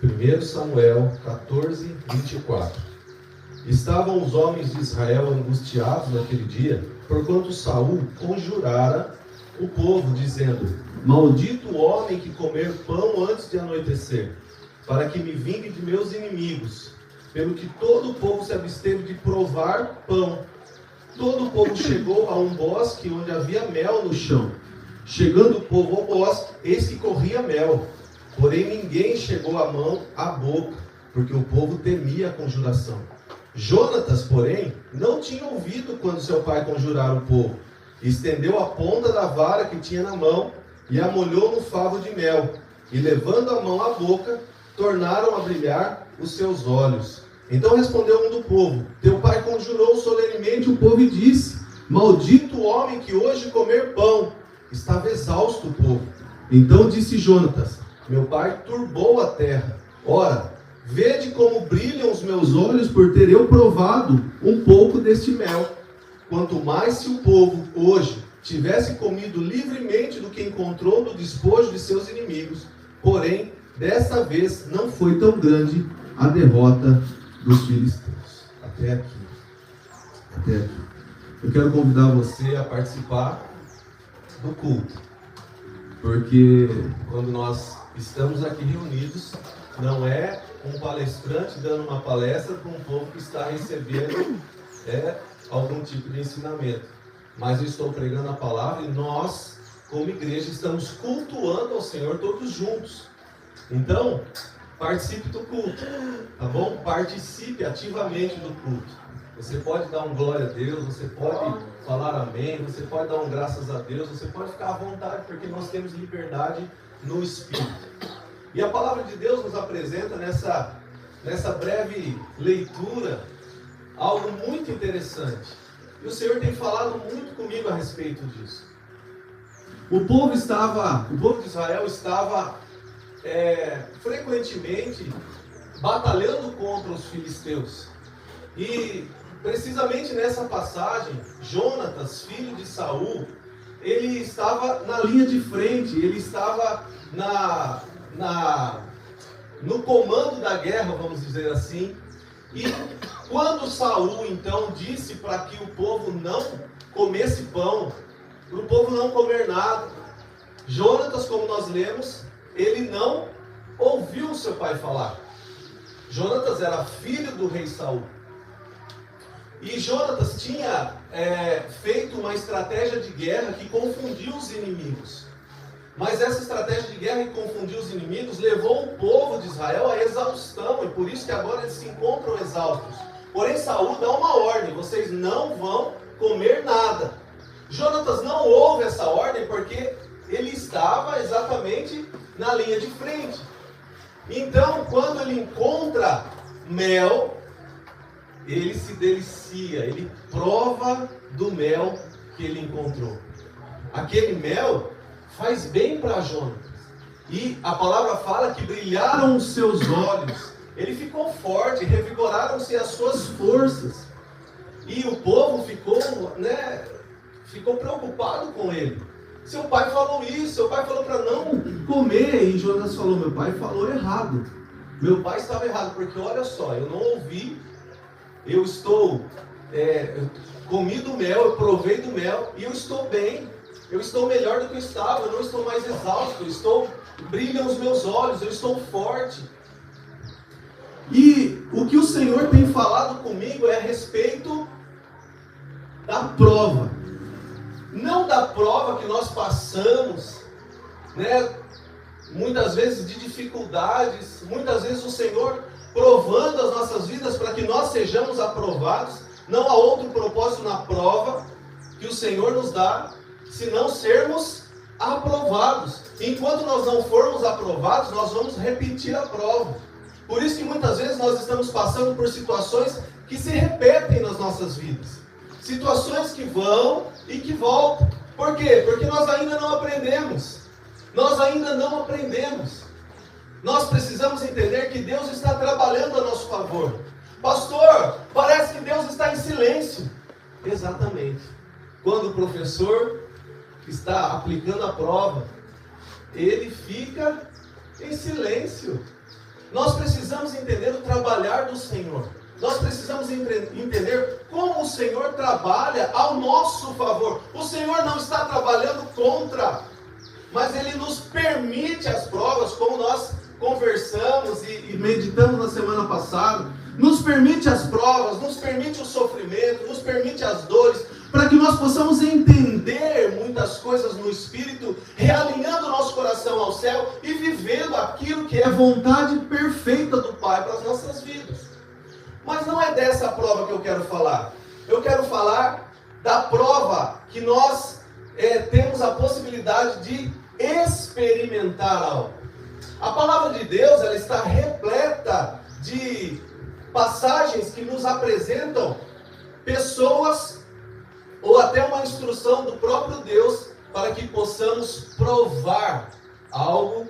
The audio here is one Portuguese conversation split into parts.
1 Samuel 14, 24. Estavam os homens de Israel angustiados naquele dia, porquanto Saul conjurara o povo, dizendo: Maldito o homem que comer pão antes de anoitecer, para que me vingue de meus inimigos. Pelo que todo o povo se absteve de provar pão. Todo o povo chegou a um bosque onde havia mel no chão. Chegando o povo ao bosque, eis que corria mel. Porém ninguém chegou a mão à boca, porque o povo temia a conjuração. Jonatas, porém, não tinha ouvido quando seu pai conjurara o povo. Estendeu a ponta da vara que tinha na mão e a molhou no favo de mel. E levando a mão à boca, tornaram a brilhar os seus olhos. Então respondeu um do povo: Teu pai conjurou solenemente o povo e disse: Maldito o homem que hoje comer pão. Estava exausto o povo. Então disse Jonatas: Meu pai turbou a terra. Ora, vede como brilham os meus olhos por ter eu provado um pouco deste mel. Quanto mais se o povo hoje tivesse comido livremente do que encontrou no despojo de seus inimigos. Porém, dessa vez não foi tão grande a derrota dos filisteus. Até aqui. Eu quero convidar você a participar do culto. Porque quando nós estamos aqui reunidos, não é um palestrante dando uma palestra para um povo que está recebendo algum tipo de ensinamento. Mas eu estou pregando a palavra e nós, como igreja, estamos cultuando ao Senhor todos juntos. Então, participe do culto, tá bom? Participe ativamente do culto. Você pode dar um glória a Deus, você pode falar amém, você pode dar um graças a Deus, você pode ficar à vontade, porque nós temos liberdade no Espírito. E a palavra de Deus nos apresenta nessa breve leitura algo muito interessante. E o Senhor tem falado muito comigo a respeito disso. O povo de Israel estava frequentemente batalhando contra os filisteus. E precisamente nessa passagem, Jonatas, filho de Saul, ele estava na linha de frente, ele estava no comando da guerra, vamos dizer assim. E quando Saul então disse para que o povo não comesse pão, para o povo não comer nada, Jonatas, como nós lemos, ele não ouviu seu pai falar. Jonatas era filho do rei Saul. E Jonatas tinha feito uma estratégia de guerra que confundiu os inimigos. Mas essa estratégia de guerra que confundiu os inimigos levou o povo de Israel à exaustão. E por isso que agora eles se encontram exaustos. Porém Saul dá uma ordem: vocês não vão comer nada. Jonatas não ouve essa ordem porque ele estava exatamente na linha de frente. Então, quando ele encontra mel, ele se delicia, ele prova do mel que ele encontrou. Aquele mel faz bem para Jonatas. E a palavra fala que brilharam os seus olhos. Ele ficou forte, revigoraram-se as suas forças. E o povo ficou preocupado com ele. Seu pai falou isso, seu pai falou para não comer. E Jonatas falou: meu pai falou errado. Meu pai estava errado, porque olha só, eu não ouvi. Eu comi do mel, eu provei do mel e eu estou bem. Eu estou melhor do que eu estava, eu não estou mais exausto, brilham os meus olhos, eu estou forte. E o que o Senhor tem falado comigo é a respeito da prova. Não da prova que nós passamos, muitas vezes de dificuldades, muitas vezes o Senhor provando as nossas vidas para que nós sejamos aprovados. Não há outro propósito na prova que o Senhor nos dá, senão sermos aprovados. Enquanto nós não formos aprovados, nós vamos repetir a prova. Por isso que muitas vezes nós estamos passando por situações que se repetem nas nossas vidas. Situações que vão e que voltam. Por quê? Porque nós ainda não aprendemos. Nós precisamos entender que Deus está trabalhando a nosso favor. Pastor, parece que Deus está em silêncio. Exatamente. Quando o professor está aplicando a prova, ele fica em silêncio. Nós precisamos entender o trabalhar do Senhor. Nós precisamos entender como o Senhor trabalha ao nosso favor. O Senhor não está trabalhando contra, mas Ele nos permite as provas, como nós conversamos e meditamos na semana passada. Nos permite as provas, nos permite o sofrimento, nos permite as dores, para que nós possamos entender muitas coisas no Espírito, realinhando o nosso coração ao céu e vivendo aquilo que é vontade perfeita do Pai para as nossas vidas. Mas não é dessa prova que eu quero falar. Eu quero falar da prova que nós temos a possibilidade de experimentar algo. A palavra de Deus, ela está repleta de passagens que nos apresentam pessoas ou até uma instrução do próprio Deus para que possamos provar algo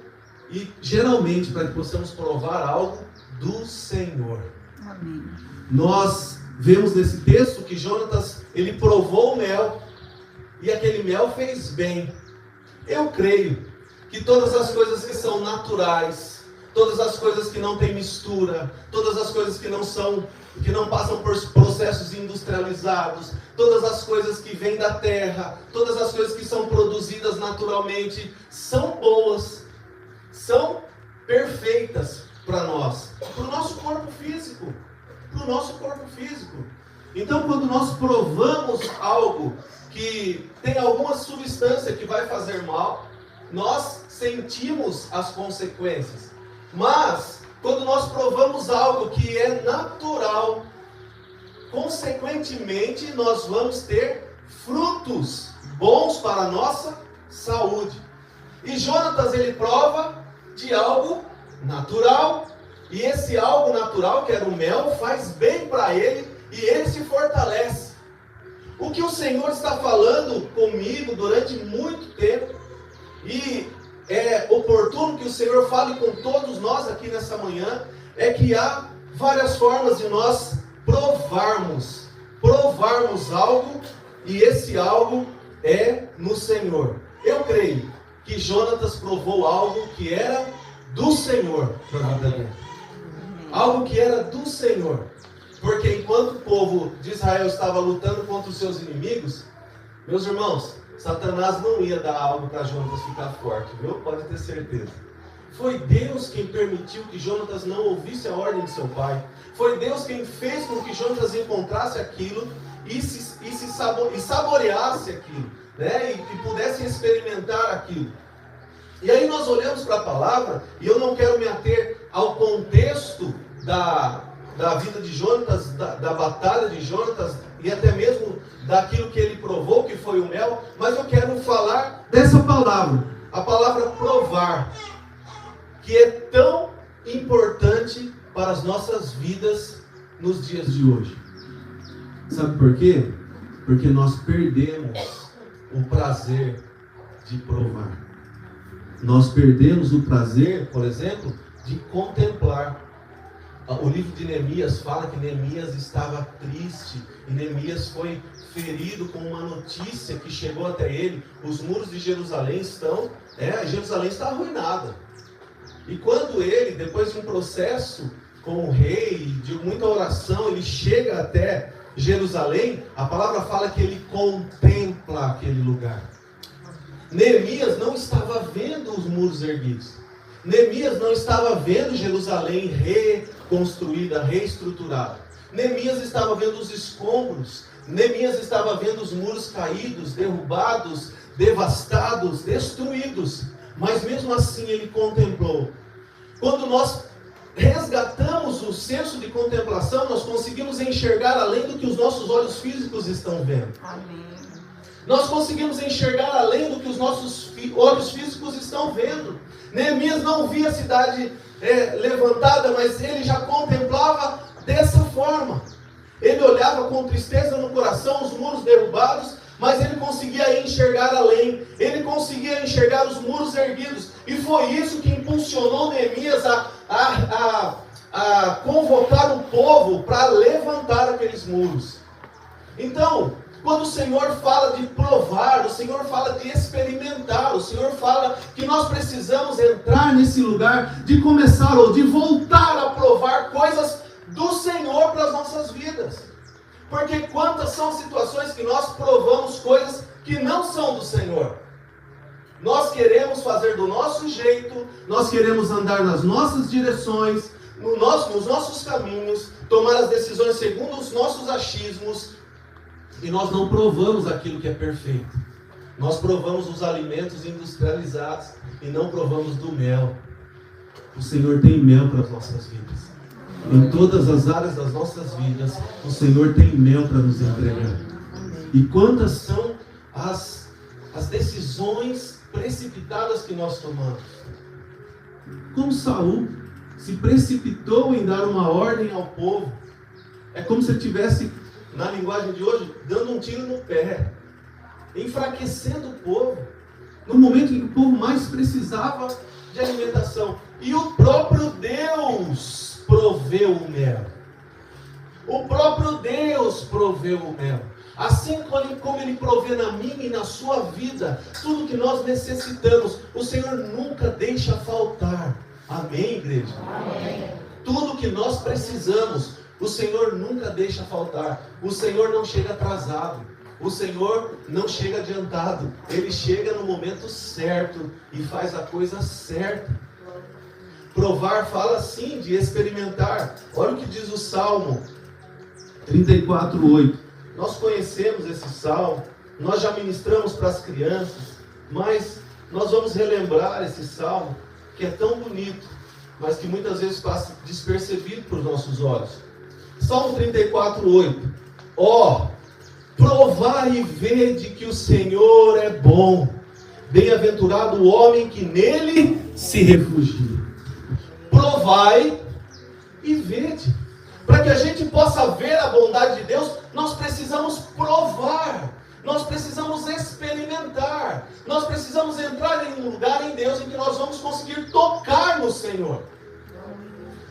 e geralmente para que possamos provar algo do Senhor. Amém. Nós vemos nesse texto que Jonatas, ele provou o mel e aquele mel fez bem. Eu creio que todas as coisas que são naturais, todas as coisas que não têm mistura, todas as coisas que não passam por processos industrializados, todas as coisas que vêm da terra, todas as coisas que são produzidas naturalmente, são boas, são perfeitas para nós, para o nosso corpo físico, Então, quando nós provamos algo que tem alguma substância que vai fazer mal, nós sentimos as consequências. Mas, quando nós provamos algo que é natural, consequentemente, nós vamos ter frutos bons para a nossa saúde. E Jonatas, ele prova de algo natural, e esse algo natural, que era o mel, faz bem para ele, e ele se fortalece. O que o Senhor está falando comigo durante muito tempo, e é oportuno que o Senhor fale com todos nós aqui nessa manhã, é que há várias formas de nós provarmos algo, e esse algo é no Senhor. Eu creio que Jonatas provou algo que era do Senhor. Algo que era do Senhor. Porque enquanto o povo de Israel estava lutando contra os seus inimigos, meus irmãos, Satanás não ia dar algo para Jonatas ficar forte, viu? Pode ter certeza. Foi Deus quem permitiu que Jonatas não ouvisse a ordem de seu pai. Foi Deus quem fez com que Jonatas encontrasse aquilo e saboreasse aquilo, né? E pudesse experimentar aquilo. E aí nós olhamos para a palavra, e eu não quero me ater ao contexto da vida de Jonatas, da batalha de Jonatas, e até mesmo daquilo que ele provou, que foi o mel, mas eu quero falar dessa palavra, a palavra provar, que é tão importante para as nossas vidas nos dias de hoje. Sabe por quê? Porque nós perdemos o prazer de provar. Nós perdemos o prazer, por exemplo, de contemplar. O livro de Neemias fala que Neemias estava triste, e Neemias foi ferido com uma notícia que chegou até ele. Os muros de Jerusalém Jerusalém está arruinada. E quando ele, depois de um processo com o rei, de muita oração, ele chega até Jerusalém, a palavra fala que ele contempla aquele lugar. Neemias não estava vendo os muros erguidos. Neemias não estava vendo Jerusalém reconstruída, reestruturada. Neemias estava vendo os escombros. Neemias estava vendo os muros caídos, derrubados, devastados, destruídos. Mas mesmo assim ele contemplou. Quando nós resgatamos o senso de contemplação, nós conseguimos enxergar além do que os nossos olhos físicos estão vendo. Amém. Nós conseguimos enxergar além do que os nossos olhos físicos estão vendo. Neemias não via a cidade levantada, mas ele já contemplava dessa forma. Ele olhava com tristeza no coração os muros derrubados, mas ele conseguia enxergar além. Ele conseguia enxergar os muros erguidos. E foi isso que impulsionou Neemias a convocar o povo para levantar aqueles muros. Então, Quando o Senhor fala de provar, o Senhor fala de experimentar, o Senhor fala que nós precisamos entrar nesse lugar de começar ou de voltar a provar coisas do Senhor para as nossas vidas. Porque quantas são situações que nós provamos coisas que não são do Senhor. Nós queremos fazer do nosso jeito, nós queremos andar nas nossas direções, nos nossos caminhos, tomar as decisões segundo os nossos achismos, e nós não provamos aquilo que é perfeito. Nós provamos os alimentos industrializados e não provamos do mel. O Senhor tem mel para as nossas vidas. Em todas as áreas das nossas vidas, o Senhor tem mel para nos entregar. E quantas são as decisões precipitadas que nós tomamos? Como Saul se precipitou em dar uma ordem ao povo. É como se ele tivesse, na linguagem de hoje, dando um tiro no pé, enfraquecendo o povo, no momento em que o povo mais precisava de alimentação. E o próprio Deus proveu o mel. O próprio Deus proveu o mel. Assim como Ele provê na minha e na sua vida, tudo que nós necessitamos, o Senhor nunca deixa faltar. Amém, igreja? Amém. Tudo que nós precisamos, o Senhor nunca deixa faltar. O Senhor não chega atrasado. O Senhor não chega adiantado. Ele chega no momento certo e faz a coisa certa. Provar fala sim de experimentar. Olha o que diz o Salmo 34:8. Nós conhecemos esse salmo, nós já ministramos para as crianças, mas nós vamos relembrar esse salmo, que é tão bonito, mas que muitas vezes passa despercebido por nossos olhos. Salmo 34:8. Ó, provai e vede que o Senhor é bom, bem-aventurado o homem que nele se refugia. Provai e vede. Para que a gente possa ver a bondade de Deus, nós precisamos provar, nós precisamos experimentar, nós precisamos entrar em um lugar em Deus em que nós vamos conseguir tocar no Senhor.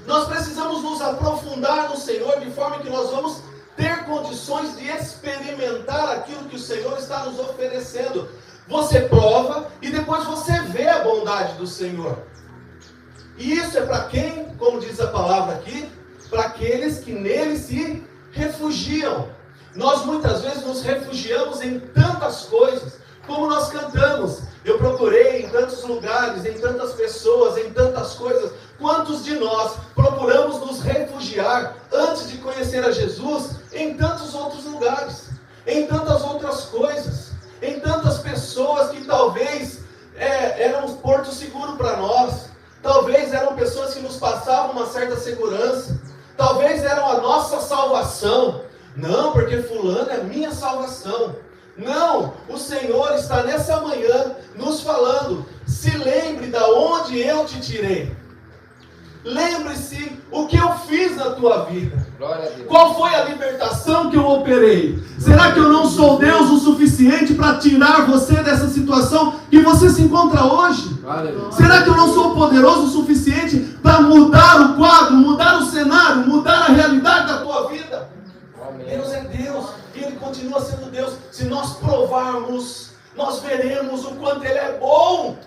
Nós precisamos nos aprofundar no Senhor de forma que nós vamos ter condições de experimentar aquilo que o Senhor está nos oferecendo. Você prova e depois você vê a bondade do Senhor. E isso é para quem, como diz a palavra aqui, para aqueles que nele se refugiam. Nós muitas vezes nos refugiamos em tantas coisas, como nós cantamos. Eu procurei em tantos lugares, em tantas pessoas, em tantas coisas. Quantos de nós procuramos nos refugiar antes de conhecer a Jesus em tantos outros lugares, em tantas outras coisas, em tantas pessoas que talvez eram um porto seguro para nós, talvez eram pessoas que nos passavam uma certa segurança, talvez eram a nossa salvação. Não, porque fulano é minha salvação. Não, o Senhor está nessa manhã nos falando: se lembre da onde eu te tirei. Lembre-se o que eu fiz na tua vida. Qual foi a libertação que eu operei? Será que eu não sou Deus o suficiente para tirar você dessa situação que você se encontra hoje? Será que eu não sou poderoso o suficiente para mudar o quadro, mudar o cenário, mudar a realidade da tua vida? Deus é Deus e Ele continua sendo Deus. Se nós provarmos, nós veremos o quanto Ele é bom.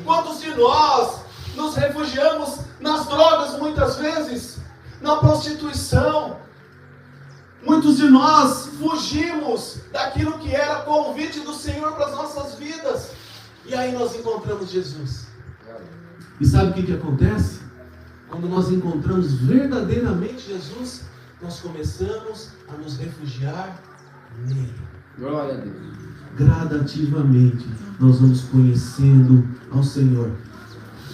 Quantos de nós nos refugiamos nas drogas muitas vezes, na prostituição? Muitos de nós fugimos daquilo que era convite do Senhor para as nossas vidas. E aí nós encontramos Jesus. E sabe o que acontece? Quando nós encontramos verdadeiramente Jesus, nós começamos a nos refugiar nele. Glória a Deus. Gradativamente nós vamos conhecendo ao Senhor,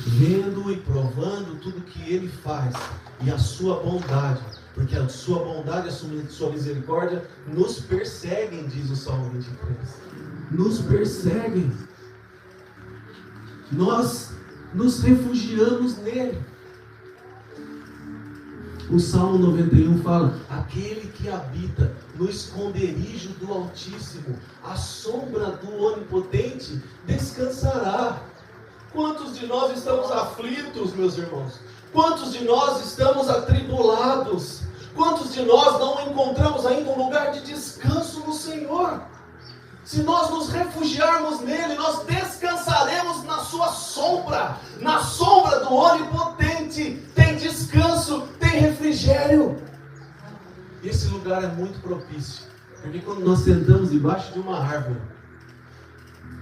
vendo e provando tudo que Ele faz e a sua bondade, porque a sua bondade e a sua misericórdia nos perseguem, diz o Salmo 23. Nos perseguem. Nós nos refugiamos nele. O Salmo 91 fala: aquele que habita no esconderijo do Altíssimo, à sombra do Onipotente, descansará. Quantos de nós estamos aflitos, meus irmãos? Quantos de nós estamos atribulados? Quantos de nós não encontramos ainda um lugar de descanso no Senhor? Se nós nos refugiarmos nele, nós descansaremos na sua sombra, na sombra do Onipotente. Tem descanso, tem refrigério. Esse lugar é muito propício, porque quando nós sentamos debaixo de uma árvore,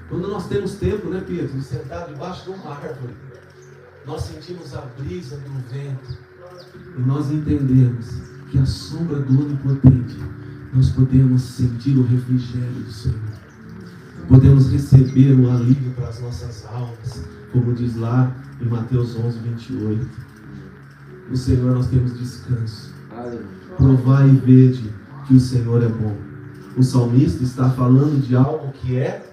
quando nós temos tempo, né, Pedro, de sentar debaixo de uma árvore, nós sentimos a brisa do vento e nós entendemos que a sombra do Onipotente, nós podemos sentir o refrigério do Senhor. Podemos receber o alívio para as nossas almas, como diz lá em Mateus 11, 28. No Senhor nós temos descanso. Provai e vede que o Senhor é bom. O salmista está falando de algo que é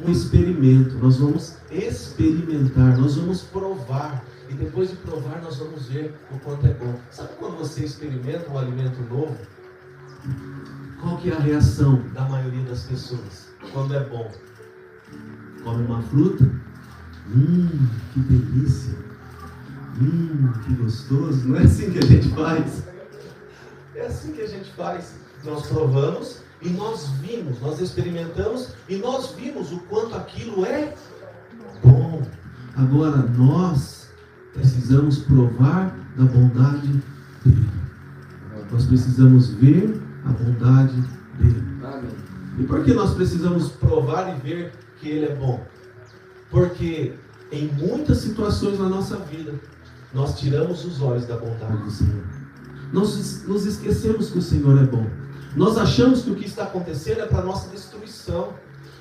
um experimento. Nós vamos experimentar, nós vamos provar. E depois de provar, nós vamos ver o quanto é bom. Sabe quando você experimenta um alimento novo? Qual que é a reação da maioria das pessoas quando é bom? Come uma fruta? Que delícia! Que gostoso! Não é assim que a gente faz? É assim que a gente faz. Nós provamos e nós vimos, nós experimentamos e nós vimos o quanto aquilo é bom. Agora nós precisamos provar da bondade dele. Nós precisamos ver a bondade dele. E por que nós precisamos provar e ver que ele é bom? Porque em muitas situações na nossa vida, nós tiramos os olhos da bondade do Senhor. Nós nos esquecemos que o Senhor é bom. Nós achamos que o que está acontecendo é para a nossa destruição.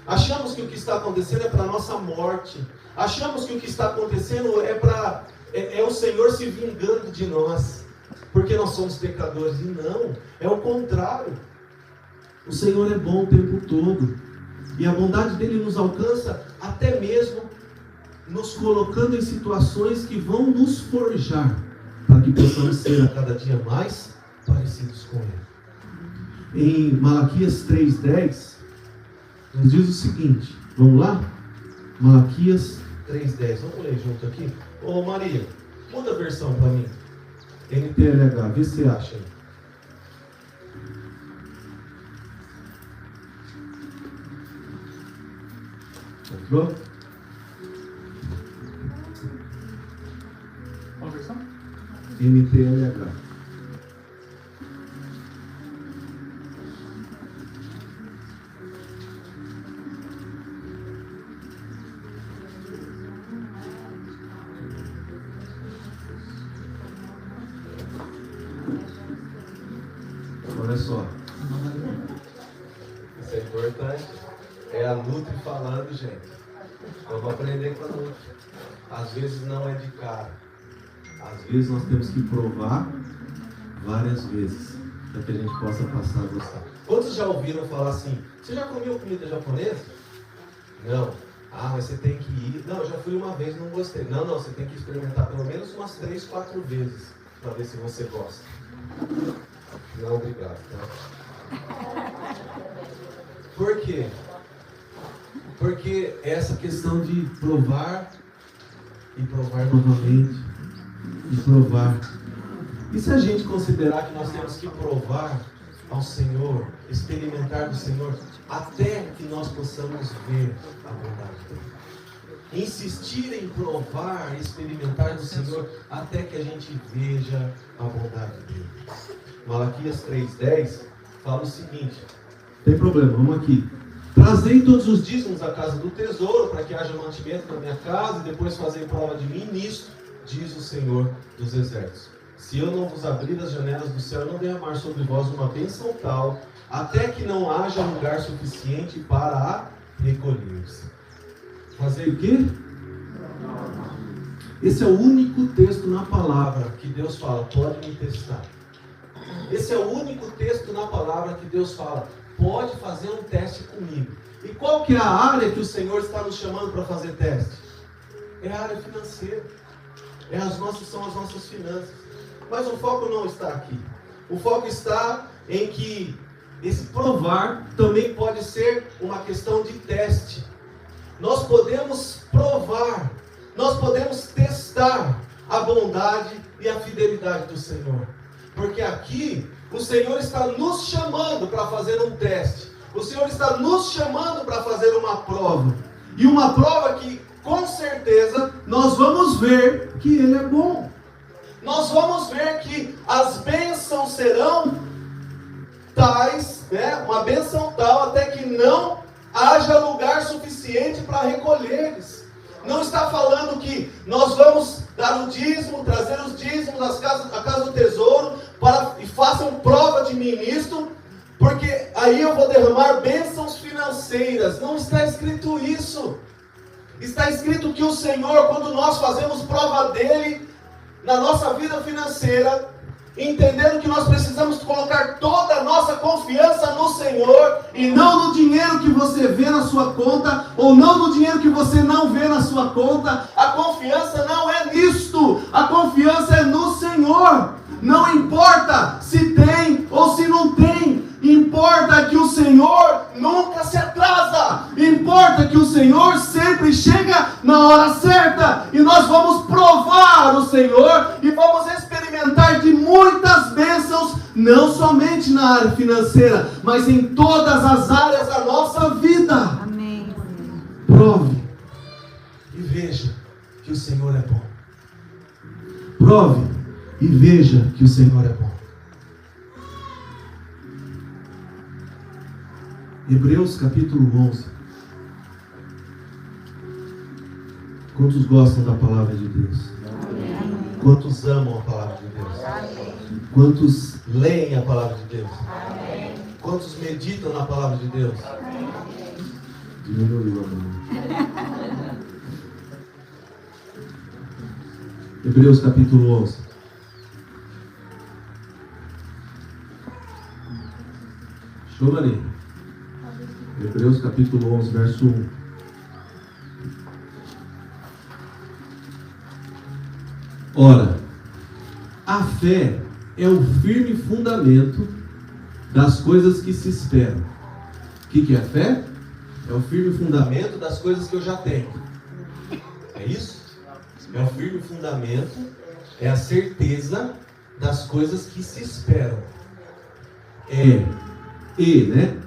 Achamos que o que está acontecendo é para a nossa morte. Achamos que o que está acontecendo é o Senhor se vingando de nós, porque nós somos pecadores. E não, é o contrário. O Senhor é bom o tempo todo. E a bondade dele nos alcança até mesmo nos colocando em situações que vão nos forjar, para que possamos ser a cada dia mais parecidos com ele. Em Malaquias 3:10, nos diz o seguinte, vamos lá? Malaquias 3:10, vamos ler junto aqui? Ô Maria, muda a versão para mim. NTLH, vê se você acha aí. Entrou? Qual versão? NTLH. Olha só. Isso é importante. É a Nutri falando, gente. Eu vou aprender com a Nutri. Às vezes não é de cara. Às vezes nós temos que provar várias vezes, para que a gente possa passar a gostar. Quantos já ouviram falar assim, você já comeu comida japonesa? Não. Ah, mas você tem que ir. Não, eu já fui uma vez e não gostei. Não, você tem que experimentar pelo menos umas 3, 4 vezes, para ver se você gosta. Não, obrigado. Por quê? Porque essa questão de provar e provar novamente e provar. E se a gente considerar que nós temos que provar ao Senhor, experimentar do Senhor, até que nós possamos ver a bondade dele? Insistir em provar e experimentar do Senhor até que a gente veja a bondade dele. Malaquias 3:10 fala o seguinte, tem problema, vamos aqui. Trazei todos os dízimos à casa do tesouro, para que haja mantimento na minha casa, e depois fazei prova de mim nisto, diz o Senhor dos Exércitos. Se eu não vos abrir as janelas do céu, não derramar sobre vós uma bênção tal, até que não haja lugar suficiente para a recolher-se. Fazer o quê? Esse é o único texto na palavra que Deus fala, pode me testar. Esse é o único texto na palavra que Deus fala, pode fazer um teste comigo. E qual que é a área que o Senhor está nos chamando para fazer teste? É a área financeira. São as nossas finanças. Mas o foco não está aqui. O foco está em que esse provar também pode ser uma questão de teste. Nós podemos provar, nós podemos testar a bondade e a fidelidade do Senhor. Porque aqui o Senhor está nos chamando para fazer um teste. O Senhor está nos chamando para fazer uma prova. E uma prova que, com certeza, nós vamos ver que Ele é bom. Nós vamos ver que as bênçãos serão tais, uma bênção tal, até que não haja lugar suficiente para recolher-lhes. Não está falando que nós vamos dar o dízimo, trazer os dízimos à casa do tesouro, e façam prova de mim nisto, porque aí eu vou derramar bênçãos financeiras. Não está escrito isso. Está escrito que o Senhor, quando nós fazemos prova dele na nossa vida financeira, entendendo que nós precisamos colocar toda a nossa confiança no Senhor, e não no dinheiro que você vê na sua conta, ou não no dinheiro que você não vê na sua conta. A confiança não é nisto, a confiança é no Senhor. Não importa se tem ou se não tem, importa que o Senhor nunca se atrasa, importa que o Senhor sempre chega na hora certa, e nós vamos provar o Senhor e vamos experimentar de muitas bênçãos, não somente na área financeira, mas em todas as áreas da nossa vida. Amém. Prove e veja que o Senhor é bom. Prove e veja que o Senhor é bom. Hebreus capítulo 11. Quantos gostam da palavra de Deus? Amém. Quantos amam a palavra de Deus? Amém. Quantos leem a palavra de Deus? Amém. Quantos meditam na palavra de Deus? Amém. Diminuiu a mão. Hebreus capítulo 11. Show, Maria. Hebreus capítulo 11, verso 1. Ora, a fé é o firme fundamento das coisas que se esperam. O que é a fé? É o firme fundamento das coisas que eu já tenho. É isso? É o firme fundamento, é a certeza das coisas que se esperam.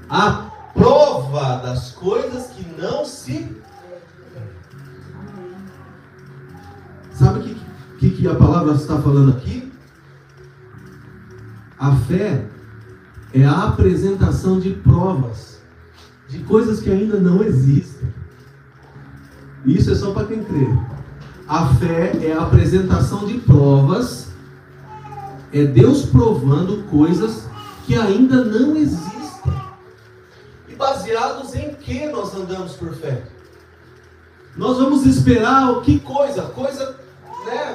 A prova das coisas que não se... Sabe o que a palavra está falando aqui? A fé é a apresentação de provas, de coisas que ainda não existem. Isso é só para quem crê. A fé é a apresentação de provas, é Deus provando coisas que ainda não existem. E baseados em que nós andamos por fé? Nós vamos esperar o que coisa?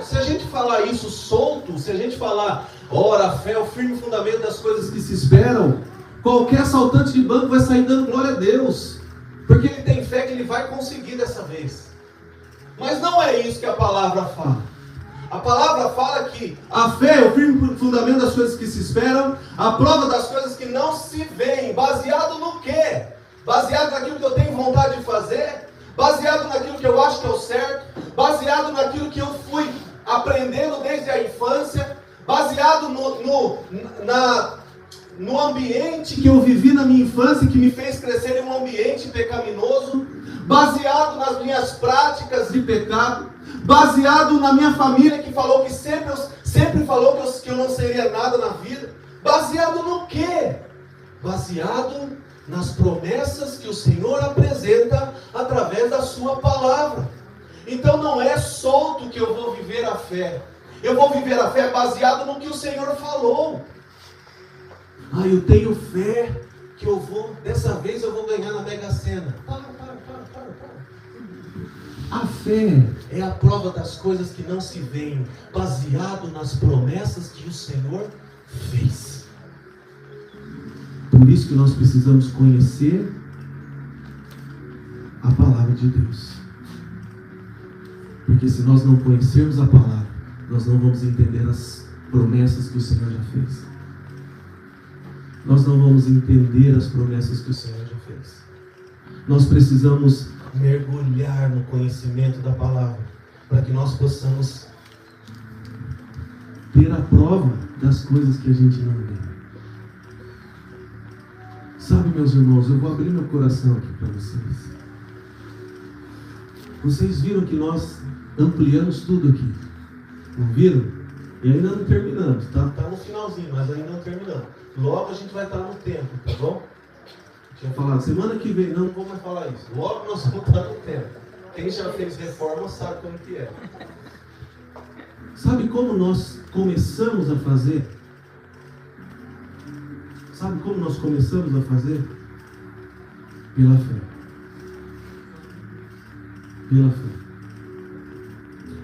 Se a gente falar isso solto, se a gente falar, ora, a fé é o firme fundamento das coisas que se esperam, qualquer assaltante de banco vai sair dando glória a Deus, porque ele tem fé que ele vai conseguir dessa vez. Mas não é isso que a palavra fala. A palavra fala que a fé é o firme fundamento das coisas que se esperam, a prova das coisas que não se veem. Baseado no quê? Baseado naquilo que eu tenho vontade de fazer? Baseado naquilo que eu acho que é o certo? Baseado naquilo que eu fui aprendendo desde a infância? Baseado no ambiente que eu vivi na minha infância, que me fez crescer em um ambiente pecaminoso? Baseado nas minhas práticas de pecado? Baseado na minha família que falou que sempre falou que eu não seria nada na vida? Baseado no quê? Baseado nas promessas que o Senhor apresenta através da sua palavra. Então não é solto que eu vou viver a fé. Eu vou viver a fé baseado no que o Senhor falou. Eu tenho fé que dessa vez eu vou ganhar na Mega Sena. Para. A fé é a prova das coisas que não se veem, baseado nas promessas que o Senhor fez. Por isso que nós precisamos conhecer a palavra de Deus. Porque se nós não conhecermos a palavra, nós não vamos entender as promessas que o Senhor já fez. Nós não vamos entender as promessas que o Senhor já fez. Nós precisamos mergulhar no conhecimento da palavra, para que nós possamos ter a prova das coisas que a gente não vê. Sabe, meus irmãos, eu vou abrir meu coração aqui para vocês. Vocês viram que nós ampliamos tudo aqui, não viram? E ainda não terminamos, tá? Tá no finalzinho, mas ainda não terminamos. Logo a gente vai estar no tempo, tá bom? Eu tinha falado, semana que vem, não vou mais falar isso. Logo nós vamos estar no tempo. Quem já fez reforma sabe como que é. Sabe como nós começamos a fazer? Sabe como nós começamos a fazer? Pela fé. Pela fé.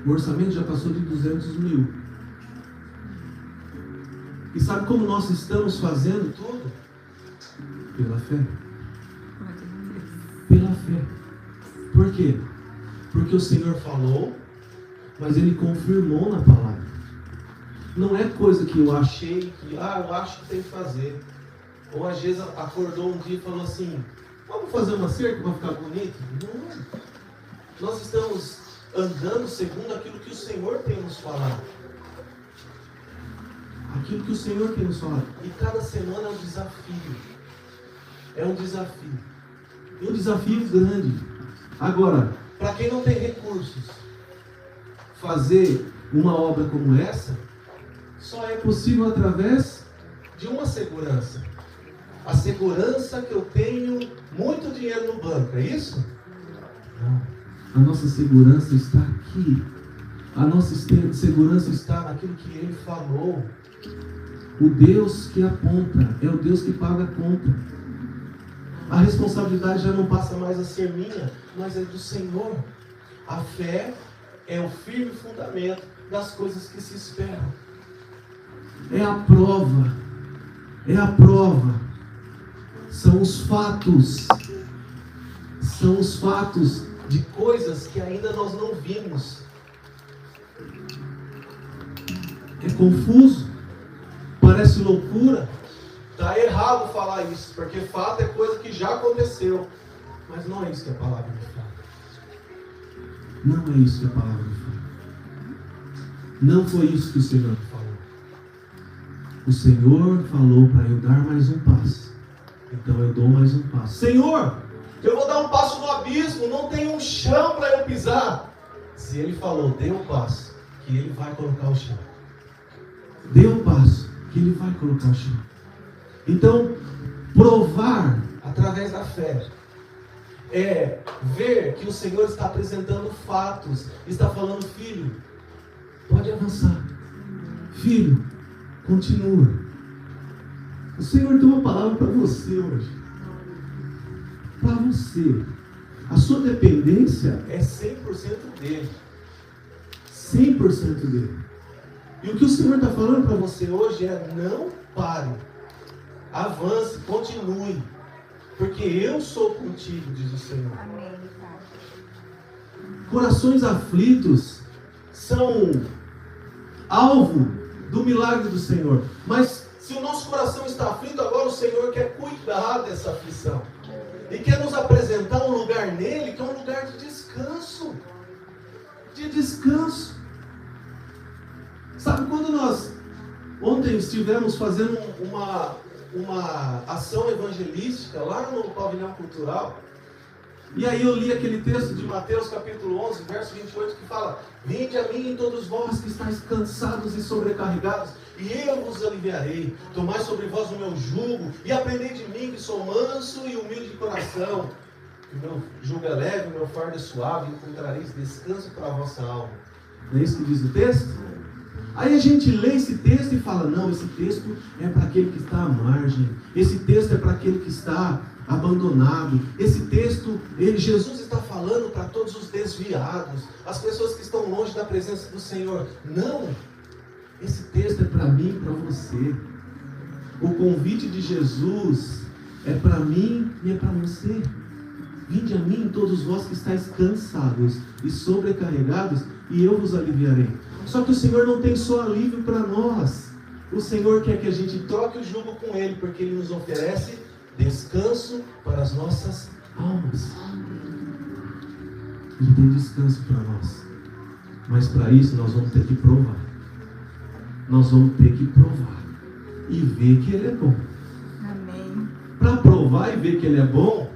O orçamento já passou de 200 mil. E sabe como nós estamos fazendo tudo? Pela fé. Pela fé. Por quê? Porque o Senhor falou, mas Ele confirmou na palavra. Não é coisa que eu achei, que eu acho que tem que fazer. Ou às vezes acordou um dia e falou assim, vamos fazer uma cerca para ficar bonito? Não. Nós estamos andando segundo aquilo que o Senhor tem nos falado. Aquilo que o Senhor tem nos falado. E cada semana é um desafio. É um desafio. E um desafio grande. Agora, para quem não tem recursos, fazer uma obra como essa, só é possível através de uma segurança. A segurança que eu tenho muito dinheiro no banco, é isso? Não. A nossa segurança está aqui. A nossa segurança está naquilo que Ele falou. O Deus que aponta é o Deus que paga a conta. A responsabilidade já não passa mais a ser minha, mas é do Senhor. A fé é o firme fundamento das coisas que se esperam. É a prova. É a prova. São os fatos. São os fatos de coisas que ainda nós não vimos. É confuso. Parece loucura. Está errado falar isso, porque fato é coisa que já aconteceu. Mas não é isso que a palavra me fala. Não é isso que a palavra me fala. Não foi isso que o Senhor falou. O Senhor falou para eu dar mais um passo. Então eu dou mais um passo. Senhor, eu vou dar um passo no abismo, não tem um chão para eu pisar. Se Ele falou, dê um passo, que Ele vai colocar o chão. Dê um passo, que Ele vai colocar o chão. Então, provar através da fé é ver que o Senhor está apresentando fatos, está falando, filho, pode avançar. Filho, continua. O Senhor tem uma palavra para você hoje. Para você. A sua dependência é 100% dele. 100% dele. E o que o Senhor está falando para você hoje é não pare. Avance, continue. Porque eu sou contigo, diz o Senhor. Amém. Corações aflitos são alvo do milagre do Senhor. Mas se o nosso coração está aflito, agora o Senhor quer cuidar dessa aflição. E quer nos apresentar um lugar nele, que é um lugar de descanso. De descanso. Sabe quando nós ontem estivemos fazendo uma ação evangelística lá no pavilhão cultural, e aí eu li aquele texto de Mateus capítulo 11, verso 28, que fala: vinde a mim todos vós que estáis cansados e sobrecarregados, e eu vos aliviarei. Tomai sobre vós o meu jugo, e aprendei de mim, que sou manso e humilde de coração. O meu jugo é leve, o meu fardo é suave, e encontrareis descanso para a vossa alma. Não é isso que diz o texto? Aí a gente lê esse texto e fala, não, esse texto é para aquele que está à margem, esse texto é para aquele que está abandonado, esse texto, Jesus está falando para todos os desviados, as pessoas que estão longe da presença do Senhor. Não, esse texto é para mim e para você. O convite de Jesus é para mim e é para você. Vinde a mim todos vós que estáis cansados e sobrecarregados, e eu vos aliviarei. Só que o Senhor não tem só alívio para nós. O Senhor quer que a gente troque o jugo com Ele, porque Ele nos oferece descanso para as nossas almas. Ele tem descanso para nós. Mas para isso nós vamos ter que provar. nós vamos ter que provar e ver que Ele é bom. Amém. Para provar e ver que Ele é bom,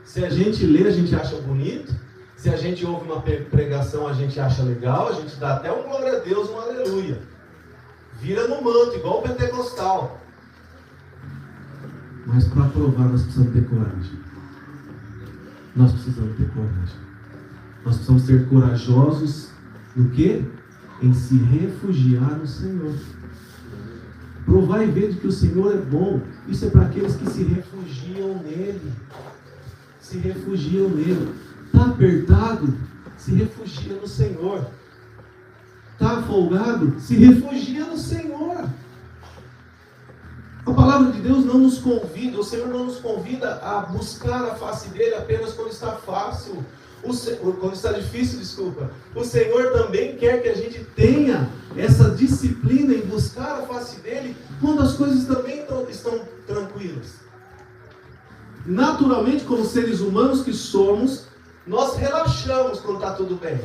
se a gente lê, a gente acha bonito. Se a gente ouve uma pregação, a gente acha legal. A gente dá até um glória a Deus, um aleluia. Vira no manto, igual o pentecostal. Mas para provar, nós precisamos ter coragem. Nós precisamos ter coragem. Nós precisamos ser corajosos no quê? Em se refugiar no Senhor. Provar e ver de que o Senhor é bom. Isso é para aqueles que se refugiam nele. Se refugiam nele. Está apertado? Se refugia no Senhor. Está folgado? Se refugia no Senhor. A palavra de Deus não nos convida, o Senhor não nos convida a buscar a face dele apenas quando está fácil, quando está difícil, desculpa. O Senhor também quer que a gente tenha essa disciplina em buscar a face dele quando as coisas também estão tranquilas. Naturalmente, como seres humanos que somos, nós relaxamos quando está tudo bem.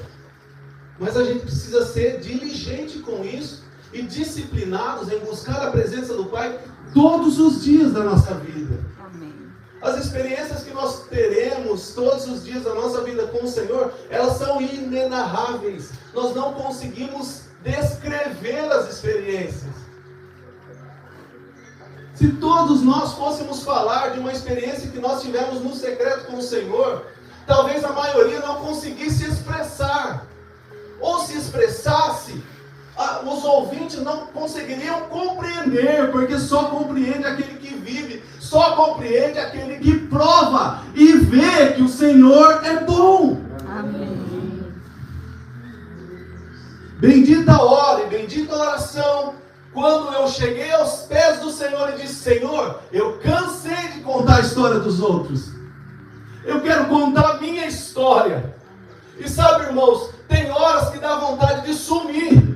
Mas a gente precisa ser diligente com isso e disciplinados em buscar a presença do Pai todos os dias da nossa vida. Amém. As experiências que nós teremos todos os dias da nossa vida com o Senhor, elas são inenarráveis. Nós não conseguimos descrever as experiências. Se todos nós fôssemos falar de uma experiência que nós tivemos no secreto com o Senhor, talvez a maioria não conseguisse expressar. Ou se expressasse, os ouvintes não conseguiriam compreender, porque só compreende aquele que vive, só compreende aquele que prova e vê que o Senhor é bom. Amém. Bendita a hora e bendita a oração, quando eu cheguei aos pés do Senhor e disse: Senhor, eu cansei de contar a história dos outros, eu quero contar a minha história. E sabe, irmãos, tem horas que dá vontade de sumir.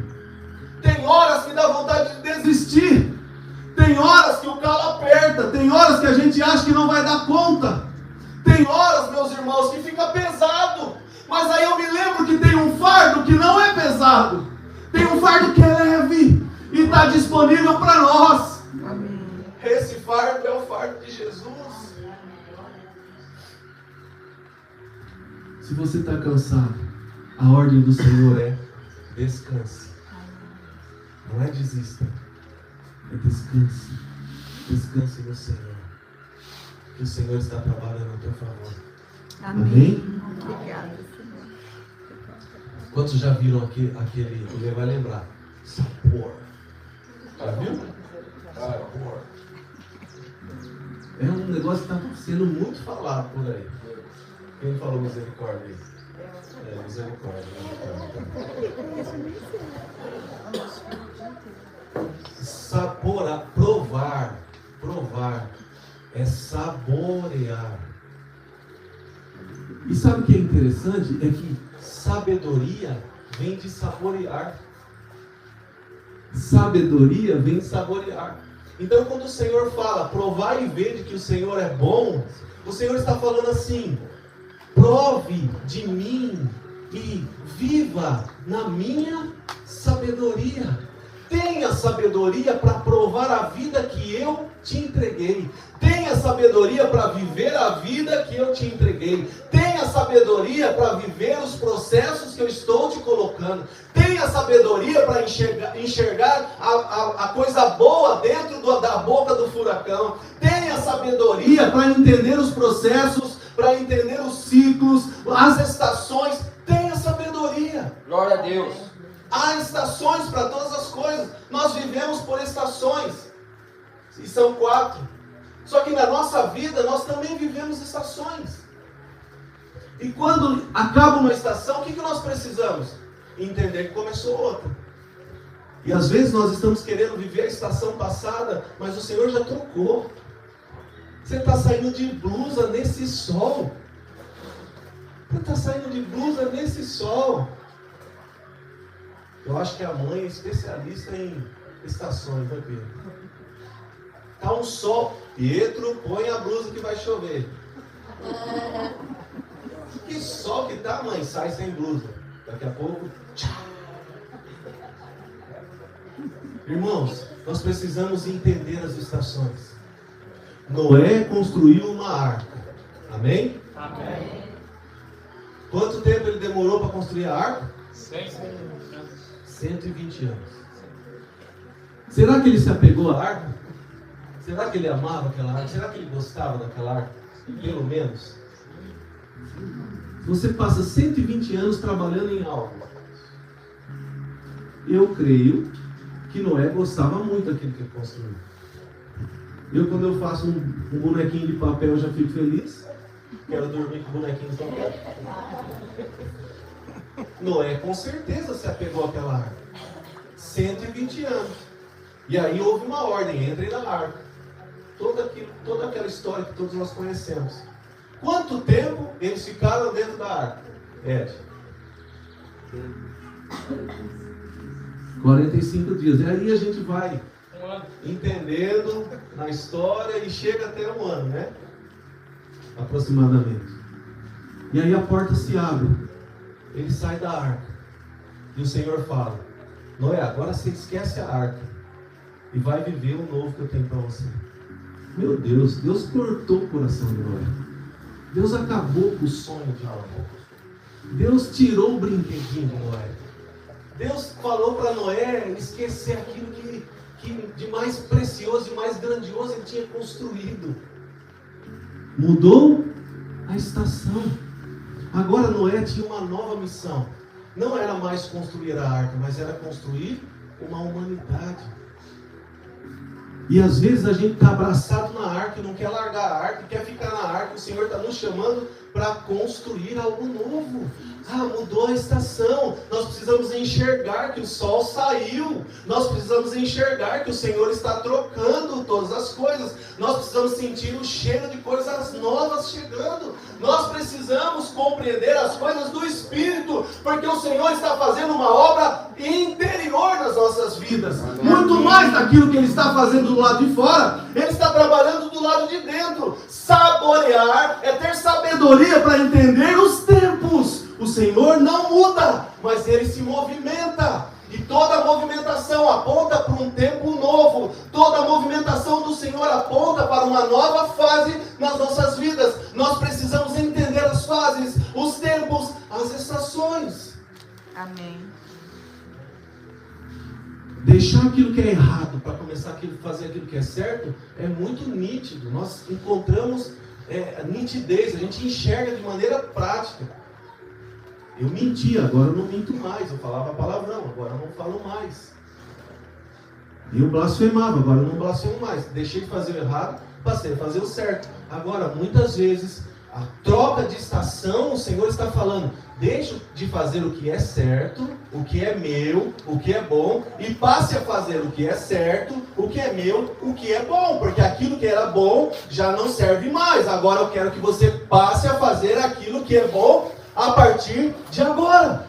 Tem horas que dá vontade de desistir. Tem horas que o calo aperta. Tem horas que a gente acha que não vai dar conta. Tem horas, meus irmãos, que fica pesado. Mas aí eu me lembro que tem um fardo que não é pesado. Tem um fardo que é leve e está disponível para nós. Amém. Esse fardo é o fardo de Jesus. Se você está cansado, a ordem do Senhor é: descanse. Não é desista, é descanse. Descanse no Senhor, que o Senhor está trabalhando a teu favor. Amém. Obrigada, Senhor. Quantos já viram aquele, ele vai lembrar, sabor? Já viu? Sabor. É um negócio que está sendo muito falado por aí. Quem falou misericórdia aí? É, misericórdia. Saborar, provar, é saborear. E sabe o que é interessante? É que sabedoria vem de saborear. Sabedoria vem de saborear. Então, quando o Senhor fala, provar e ver de que o Senhor é bom, o Senhor está falando assim: prove de mim e viva na minha sabedoria. Tenha sabedoria para provar a vida que eu te entreguei. Tenha sabedoria para viver a vida que eu te entreguei. Tenha sabedoria para viver os processos que eu estou te colocando. Tenha sabedoria para enxergar a coisa boa dentro da boca do furacão. Tenha sabedoria para entender os processos, para entender os ciclos, as estações. Tenha sabedoria. Glória a Deus. Há estações para todas as coisas. Nós vivemos por estações. E são 4. Só que na nossa vida nós também vivemos estações. E quando acaba uma estação, o que nós precisamos? Entender que começou outra. E às vezes nós estamos querendo viver a estação passada, mas o Senhor já trocou. Você está saindo de blusa nesse sol. Você está saindo de blusa nesse sol. Eu acho que a mãe é especialista em estações, né, Pedro? Tá um sol. Pietro, põe a blusa que vai chover. Que sol que tá, mãe? Sai sem blusa. Daqui a pouco, tchau. Irmãos, nós precisamos entender as estações. Noé construiu uma arca. Amém? Amém. Quanto tempo ele demorou para construir a arca? 120 anos. Será que ele se apegou à arca? Será que ele amava aquela arca? Será que ele gostava daquela arca? Pelo menos. Você passa 120 anos trabalhando em algo. Eu creio que Noé gostava muito daquilo que ele construiu. Quando eu faço um bonequinho de papel, eu já fico feliz. Quero dormir com o bonequinho de papel. Noé com certeza se apegou àquela arca. 120 anos. E aí houve uma ordem, entrem na arca. Toda aquela história que todos nós conhecemos. Quanto tempo eles ficaram dentro da arca? Ed? 45 dias. E aí a gente vai entendendo na história e chega até um ano, né? Aproximadamente. E aí a porta se abre. Ele sai da arca. E o Senhor fala: Noé, agora você esquece a arca e vai viver o novo que eu tenho para você. Meu Deus, Deus cortou o coração de Noé. Deus acabou com o sonho de Noé. Deus tirou o brinquedinho de Noé. Deus falou para Noé esquecer aquilo que de mais precioso e mais grandioso ele tinha construído. Mudou a estação. Agora Noé tinha uma nova missão. Não era mais construir a arca, mas era construir uma humanidade. E às vezes a gente está abraçado na arca e não quer largar a arca, quer ficar na arca. O Senhor está nos chamando para construir algo novo. Mudou a estação. Nós precisamos enxergar que o sol saiu. Nós precisamos enxergar que o Senhor está trocando todas as coisas. Nós precisamos sentir o cheiro de coisas novas chegando. Nós precisamos compreender as coisas do Espírito, porque o Senhor está fazendo uma obra interior nas nossas vidas. Muito mais daquilo que Ele está fazendo do lado de fora, Ele está trabalhando do lado de dentro. Saborear é ter sabedoria para entender os tempos. O Senhor não muda, mas Ele se movimenta. E toda movimentação aponta para um tempo novo. Toda movimentação do Senhor aponta para uma nova fase nas nossas vidas. Nós precisamos entender as fases, os tempos, as estações. Amém. Deixar aquilo que é errado para começar a fazer aquilo que é certo é muito nítido. Nós encontramos nitidez, a gente enxerga de maneira prática. Eu mentia, agora eu não minto mais. Eu falava palavrão, agora eu não falo mais. Eu blasfemava, agora eu não blasfemo mais. Deixei de fazer o errado, passei a fazer o certo. Agora, muitas vezes, a troca de estação, o Senhor está falando: deixe de fazer o que é certo, o que é meu, o que é bom, e passe a fazer o que é certo, o que é meu, o que é bom, porque aquilo que era bom já não serve mais. Agora eu quero que você passe a fazer aquilo que é bom a partir de agora.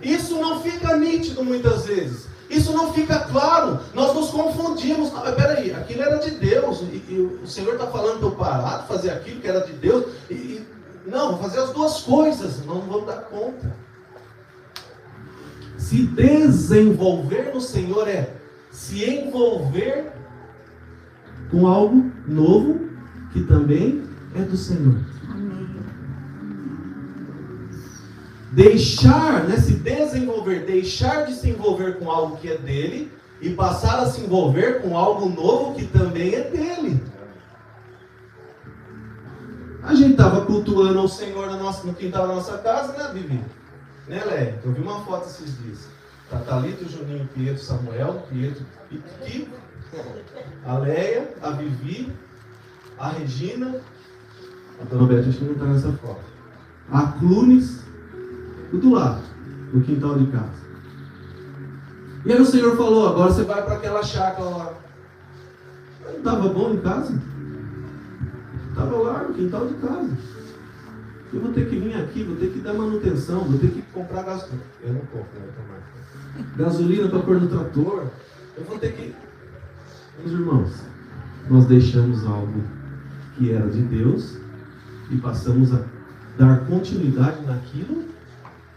Isso não fica nítido muitas vezes. Isso não fica claro. Nós nos confundimos. Peraí, aquilo era de Deus. E o Senhor está falando para eu parar de fazer aquilo que era de Deus. Não, vou fazer as duas coisas. Não vamos dar conta. Se desenvolver no Senhor é se envolver com algo novo que também é do Senhor. Deixar, se desenvolver, deixar de se envolver com algo que é dele e passar a se envolver com algo novo que também é dele. A gente estava cultuando ao Senhor no quintal da nossa casa, né, Vivi? Né, Léia? Eu vi uma foto esses dias. A Thalita, o Juninho, o Pietro, o Samuel, o Pietro, o Kiko, a Léia, a Vivi, a Regina, a Dona Bete, acho que não está nessa foto. A Clunes, do lado, no quintal de casa. E aí o Senhor falou: agora você vai para aquela chácara lá. Não estava bom em casa? Estava lá no quintal de casa. Eu vou ter que vir aqui, vou ter que dar manutenção, vou ter que comprar gasolina. Eu não compro, né, tomar. Gasolina para pôr no trator. Eu vou ter que... Meus irmãos, nós deixamos algo que era de Deus e passamos a dar continuidade naquilo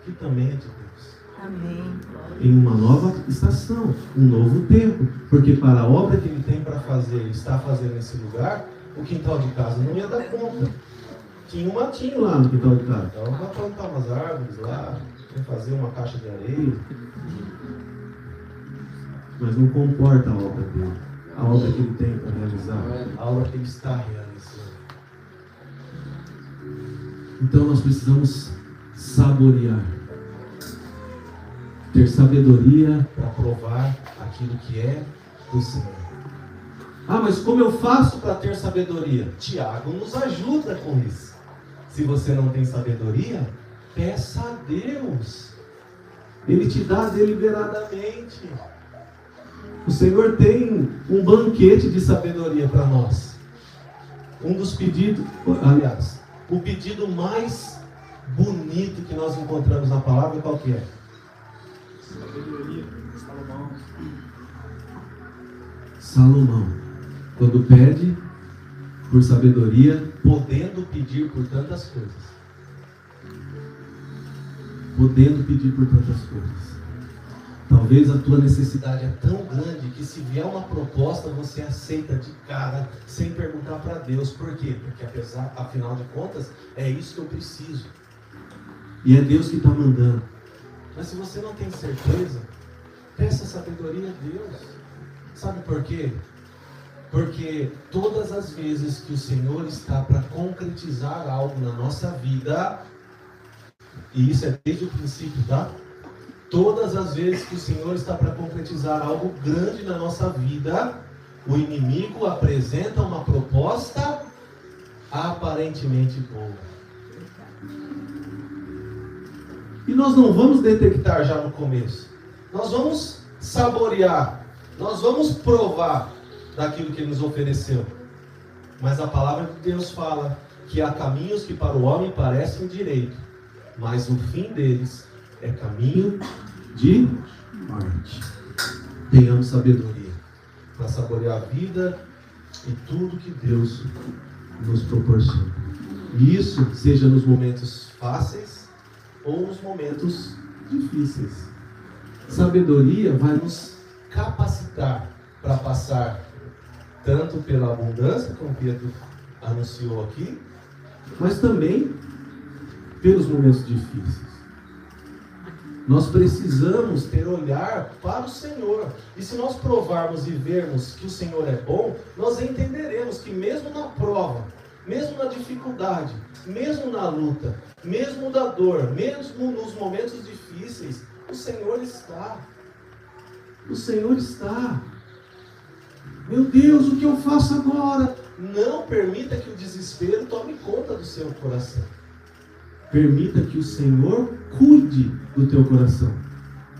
que também é de Deus. Amém. Em uma nova estação, um novo tempo. Porque para a obra que ele tem para fazer, ele está fazendo nesse lugar, o quintal de casa não ia dar conta. Tinha um matinho lá no quintal de casa. Então vai plantar umas árvores lá, vai fazer uma caixa de areia. Mas não comporta a obra dele. A obra que ele tem para realizar. A obra que ele está realizando. Então nós precisamos saborear. Ter sabedoria para provar aquilo que é do Senhor. Ah, mas como eu faço para ter sabedoria? Tiago nos ajuda com isso. Se você não tem sabedoria, peça a Deus. Ele te dá deliberadamente. O Senhor tem um banquete de sabedoria para nós. Um dos pedidos, aliás, o pedido mais bonito que nós encontramos na palavra, qual que é? Sabedoria, Salomão. Salomão, quando pede por sabedoria, podendo pedir por tantas coisas. Podendo pedir por tantas coisas. Talvez a tua necessidade é tão grande que se vier uma proposta, você aceita de cara, sem perguntar para Deus. Por quê? Porque afinal de contas, é isso que eu preciso. E é Deus que está mandando. Mas se você não tem certeza, peça sabedoria a Deus. Sabe por quê? Porque todas as vezes que o Senhor está para concretizar algo na nossa vida, e isso é desde o princípio, tá? Todas as vezes que o Senhor está para concretizar algo grande na nossa vida, o inimigo apresenta uma proposta aparentemente boa. E nós não vamos detectar já no começo. Nós vamos saborear. Nós vamos provar daquilo que Ele nos ofereceu. Mas a palavra de Deus fala que há caminhos que para o homem parecem direito, mas o fim deles é caminho de morte. Tenhamos sabedoria para saborear a vida e tudo que Deus nos proporciona. E isso seja nos momentos fáceis ou nos momentos difíceis. Sabedoria vai nos capacitar para passar tanto pela abundância, como Pedro anunciou aqui, mas também pelos momentos difíceis. Nós precisamos ter olhar para o Senhor. E se nós provarmos e vermos que o Senhor é bom, nós entenderemos que mesmo na prova, mesmo na dificuldade, mesmo na luta, mesmo na dor, mesmo nos momentos difíceis, o Senhor está. O Senhor está. Meu Deus, o que eu faço agora? Não permita que o desespero tome conta do seu coração. Permita que o Senhor cuide do teu coração,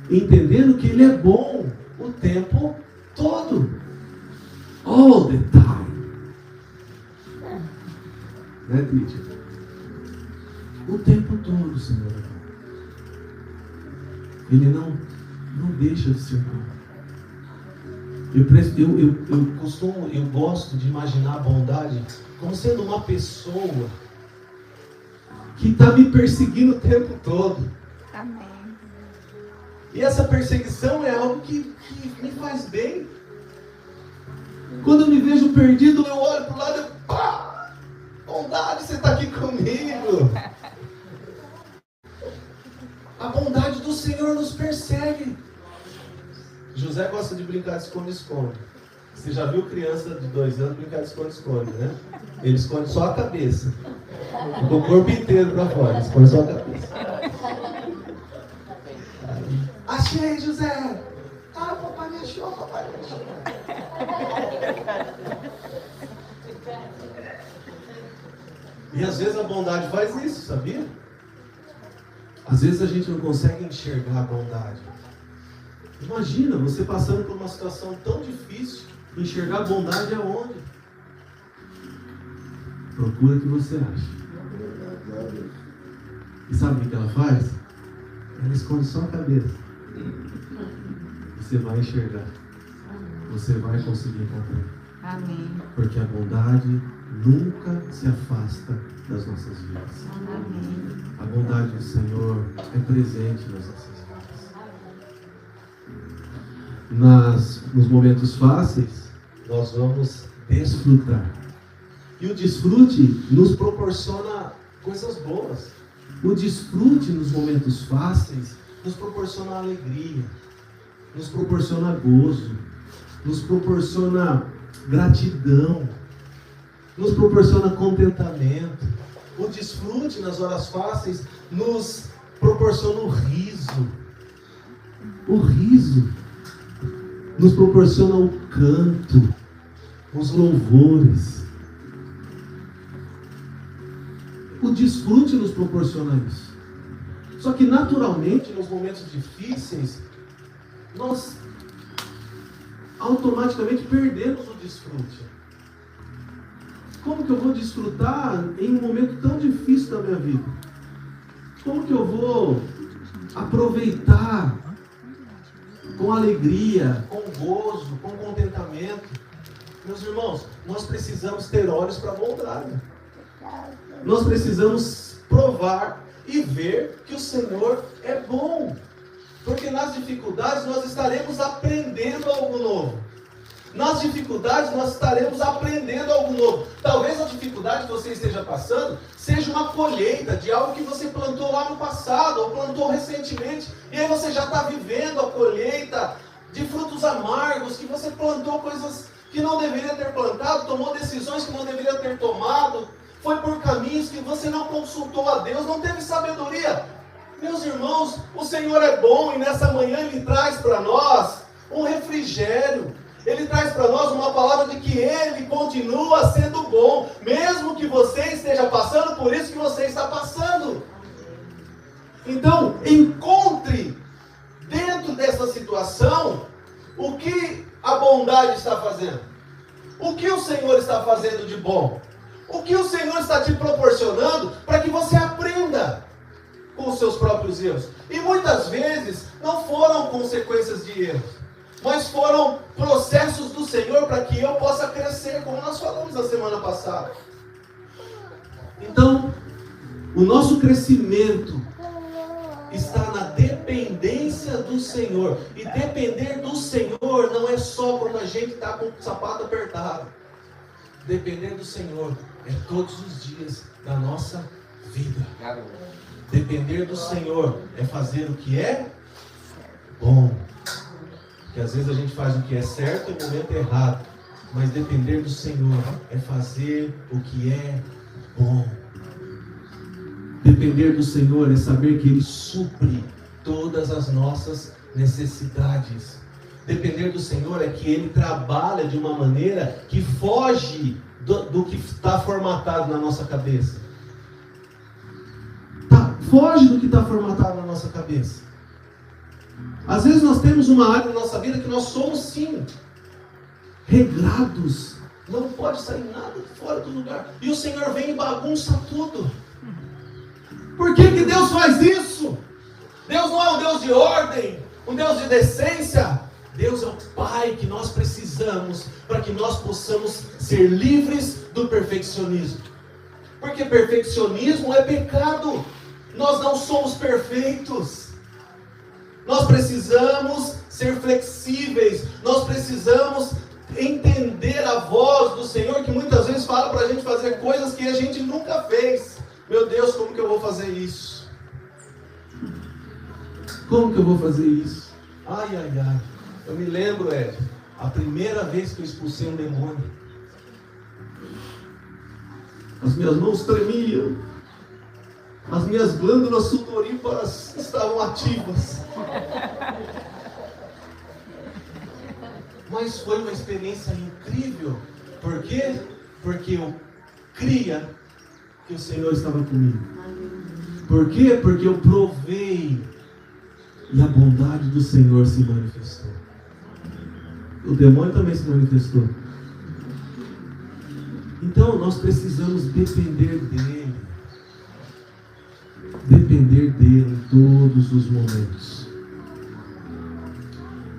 entendendo que Ele é bom o tempo todo. All the time. Né, Tite? O tempo todo o Senhor é bom. Ele não deixa de ser bom. Eu gosto de imaginar a bondade como sendo uma pessoa que está me perseguindo o tempo todo. Amém. E essa perseguição é algo que me faz bem. Quando eu me vejo perdido, eu olho para o lado e pá! Bondade, você está aqui comigo. A bondade do Senhor nos persegue. José gosta de brincar de esconde-esconde. Você já viu criança de 2 anos brincar de esconde-esconde, né? Ele esconde só a cabeça. O corpo inteiro para fora, ele esconde só a cabeça. Achei, José! Ah, papai me achou, papai me achou. E às vezes a bondade faz isso, sabia? Às vezes a gente não consegue enxergar a bondade. Imagina você passando por uma situação tão difícil, enxergar a bondade aonde? Procura o que você acha. E sabe o que ela faz? Ela esconde só a cabeça. Você vai enxergar. Você vai conseguir encontrar. Amém. Porque a bondade nunca se afasta das nossas vidas. Amém. A bondade do Senhor é presente nas nossas vidas. nos momentos fáceis, nós vamos desfrutar. E o desfrute nos proporciona coisas boas. O desfrute nos momentos fáceis nos proporciona alegria, nos proporciona gozo, nos proporciona gratidão, nos proporciona contentamento. O desfrute nas horas fáceis nos proporciona o riso. O riso nos proporciona o canto, os louvores. O desfrute nos proporciona isso. Só que naturalmente, nos momentos difíceis, nós automaticamente perdemos o desfrute. Como que eu vou desfrutar em um momento tão difícil da minha vida? Como que eu vou aproveitar com alegria, com gozo, com contentamento? Meus irmãos, nós precisamos ter olhos para a bondade. Nós precisamos provar e ver que o Senhor é bom. Porque nas dificuldades nós estaremos aprendendo algo novo. Nas dificuldades nós estaremos aprendendo algo novo. Talvez a dificuldade que você esteja passando seja uma colheita de algo que você plantou lá no passado, ou plantou recentemente, e aí você já está vivendo a colheita de frutos amargos, que você plantou coisas que não deveria ter plantado, tomou decisões que não deveria ter tomado, foi por caminhos que você não consultou a Deus, não teve sabedoria. Meus irmãos, o Senhor é bom e nessa manhã Ele traz para nós um refrigério. Ele traz para nós uma palavra de que Ele continua sendo bom, mesmo que você esteja passando por isso que você está passando. Então, encontre dentro dessa situação o que a bondade está fazendo. O que o Senhor está fazendo de bom. O que o Senhor está te proporcionando para que você aprenda com os seus próprios erros. E muitas vezes não foram consequências de erros, mas foram processos do Senhor para que eu possa crescer, como nós falamos na semana passada. Então, o nosso crescimento está na dependência do Senhor. E depender do Senhor não é só quando a gente está com o sapato apertado. Depender do Senhor é todos os dias da nossa vida. Depender do Senhor é fazer o que é bom. Porque às vezes a gente faz o que é certo no momento errado. Mas depender do Senhor é fazer o que é bom. Depender do Senhor é saber que Ele supre todas as nossas necessidades. Depender do Senhor é que Ele trabalha de uma maneira que foge do que está formatado na nossa cabeça. Foge do que está formatado na nossa cabeça. Às vezes nós temos uma área na nossa vida que nós somos sim regrados. Não pode sair nada fora do lugar. E o Senhor vem e bagunça tudo. Por que Deus faz isso? Deus não é um Deus de ordem, um Deus de decência. Deus é o Pai que nós precisamos para que nós possamos ser livres do perfeccionismo. Porque perfeccionismo é pecado. Nós não somos perfeitos. Nós precisamos ser flexíveis. Nós precisamos entender a voz do Senhor, que muitas vezes fala para a gente fazer coisas que a gente nunca fez. Meu Deus, como que eu vou fazer isso? Como que eu vou fazer isso? Ai, ai, ai. Eu me lembro, Ed, a primeira vez que eu expulsei um demônio. As minhas mãos tremiam. As minhas glândulas sudoríparas estavam ativas. Mas foi uma experiência incrível. Por quê? Porque eu cria que o Senhor estava comigo. Por quê? Porque eu provei e a bondade do Senhor se manifestou. O demônio também se manifestou. Então nós precisamos depender dele. Depender dele em todos os momentos.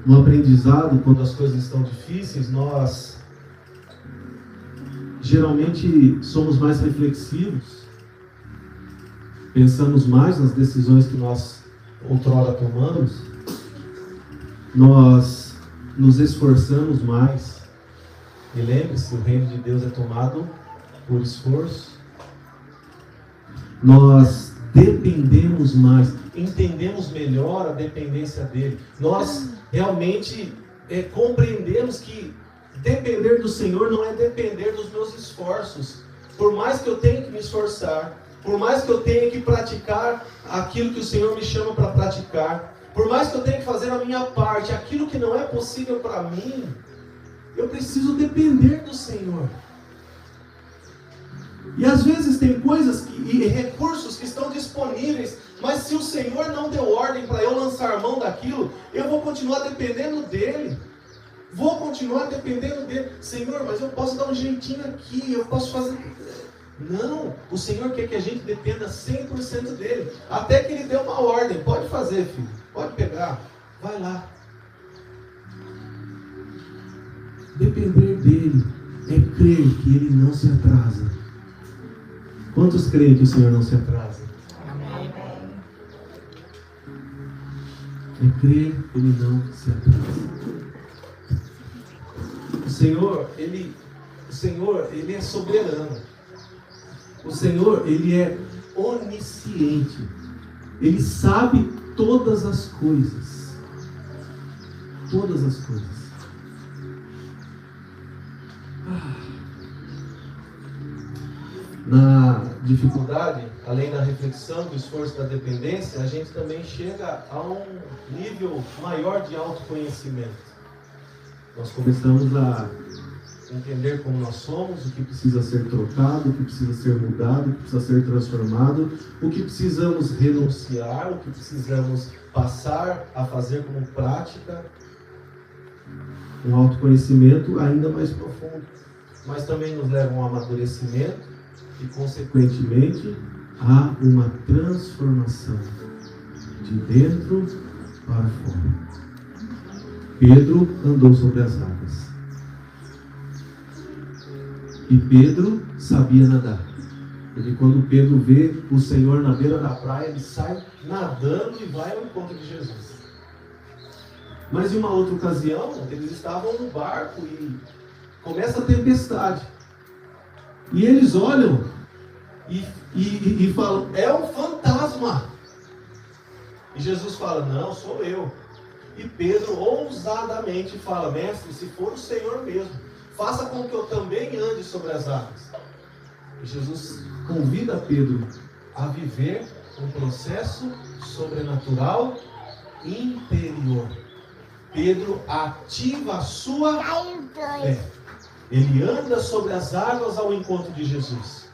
No aprendizado, quando as coisas estão difíceis, nós geralmente somos mais reflexivos, pensamos mais nas decisões que nós outrora tomamos, nós nos esforçamos mais. E lembre-se, o reino de Deus é tomado por esforço. Nós dependemos mais, entendemos melhor a dependência dele. Nós realmente compreendemos que depender do Senhor não é depender dos meus esforços. Por mais que eu tenha que me esforçar, por mais que eu tenha que praticar aquilo que o Senhor me chama para praticar, por mais que eu tenha que fazer a minha parte, aquilo que não é possível para mim, eu preciso depender do Senhor. E às vezes tem coisas e recursos que estão disponíveis, mas se o Senhor não deu ordem para eu lançar mão daquilo, eu vou continuar dependendo dEle. Vou continuar dependendo dEle. Senhor, mas eu posso dar um jeitinho aqui, eu posso fazer... Não, o Senhor quer que a gente dependa 100% dEle. Até que Ele dê uma ordem. Pode fazer, filho. Pode pegar. Vai lá. Depender dEle é crer que Ele não se atrasa. Quantos creem que o Senhor não se atrasa? Amém. É crer que Ele não se atrasa. O Senhor, Ele é soberano. O Senhor, Ele é onisciente. Ele sabe todas as coisas. Todas as coisas. Na dificuldade, além da reflexão, do esforço, da dependência, a gente também chega a um nível maior de autoconhecimento. Nós começamos a entender como nós somos, o que precisa ser trocado, o que precisa ser mudado, o que precisa ser transformado, o que precisamos renunciar, o que precisamos passar a fazer como prática. Um autoconhecimento ainda mais profundo, mas também nos leva a um amadurecimento e, consequentemente, a uma transformação de dentro para fora. Pedro andou sobre as águas. E Pedro sabia nadar. Porque quando Pedro vê o Senhor na beira da praia, ele sai nadando e vai ao encontro de Jesus. Mas em uma outra ocasião, eles estavam no barco e começa a tempestade. E eles olham e falam, é um fantasma. E Jesus fala, não, sou eu. E Pedro ousadamente fala, mestre, se for o Senhor mesmo, faça com que eu também ande sobre as águas. E Jesus convida Pedro a viver um processo sobrenatural interior. Pedro ativa a sua fé. Ele anda sobre as águas ao encontro de Jesus.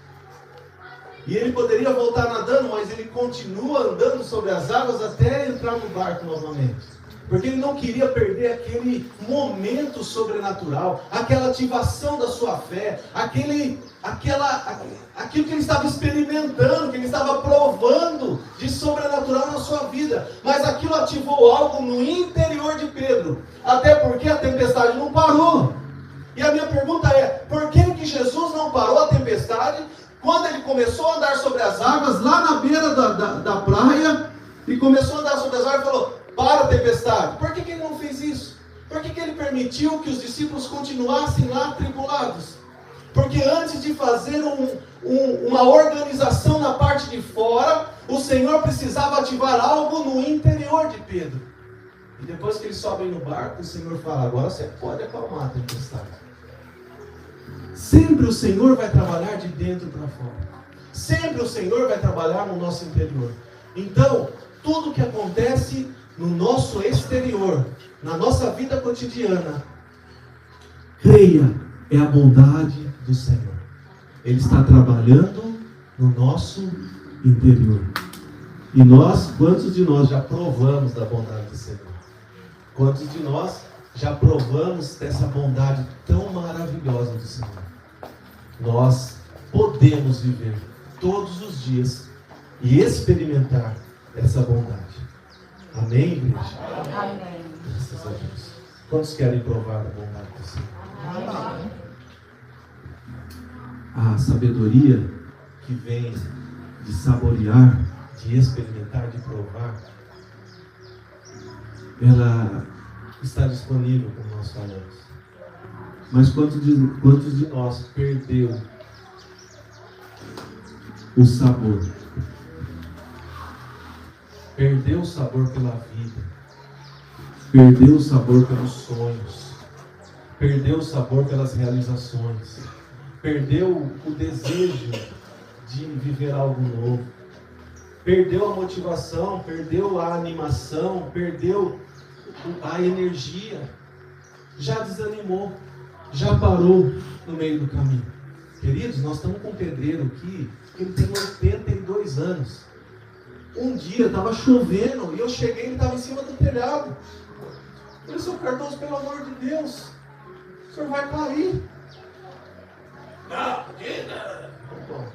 E ele poderia voltar nadando, mas ele continua andando sobre as águas até entrar no barco novamente. Porque ele não queria perder aquele momento sobrenatural, aquela ativação da sua fé, aquilo que ele estava experimentando, que ele estava provando de sobrenatural na sua vida. Mas aquilo ativou algo no interior de Pedro, até porque a tempestade não parou. E a minha pergunta é, por que Jesus não parou a tempestade quando ele começou a andar sobre as águas, lá na beira da praia, e começou a andar sobre as águas e falou, para a tempestade? Por que ele não fez isso? Por que ele permitiu que os discípulos continuassem lá tribulados? Porque antes de fazer uma organização na parte de fora, o Senhor precisava ativar algo no interior de Pedro. E depois que eles sobem no barco, o Senhor fala, agora você pode acalmar a tempestade. Sempre o Senhor vai trabalhar de dentro para fora. Sempre o Senhor vai trabalhar no nosso interior. Então, tudo que acontece no nosso exterior, na nossa vida cotidiana, creia, é a bondade do Senhor. Ele está trabalhando no nosso interior. E nós, quantos de nós já provamos da bondade do Senhor? Quantos de nós já provamos dessa bondade tão maravilhosa do Senhor? Nós podemos viver todos os dias e experimentar essa bondade. Amém, igreja? Amém. Graças a Deus. Quantos querem provar a bondade do Senhor? Amém. A sabedoria que vem de saborear, de experimentar, de provar, está disponível, como nós falamos. Mas quantos de nós perdeu o sabor? Perdeu o sabor pela vida. Perdeu o sabor pelos sonhos. Perdeu o sabor pelas realizações. Perdeu o desejo de viver algo novo. Perdeu a motivação, perdeu a animação, perdeu a energia. Já desanimou, já parou no meio do caminho. Queridos, nós estamos com um pedreiro aqui, que ele tem 82 anos. Um dia estava chovendo e eu cheguei e ele estava em cima do telhado. Eu falei, seu Cardoso, pelo amor de Deus, o senhor vai cair. Não, diga. Bom,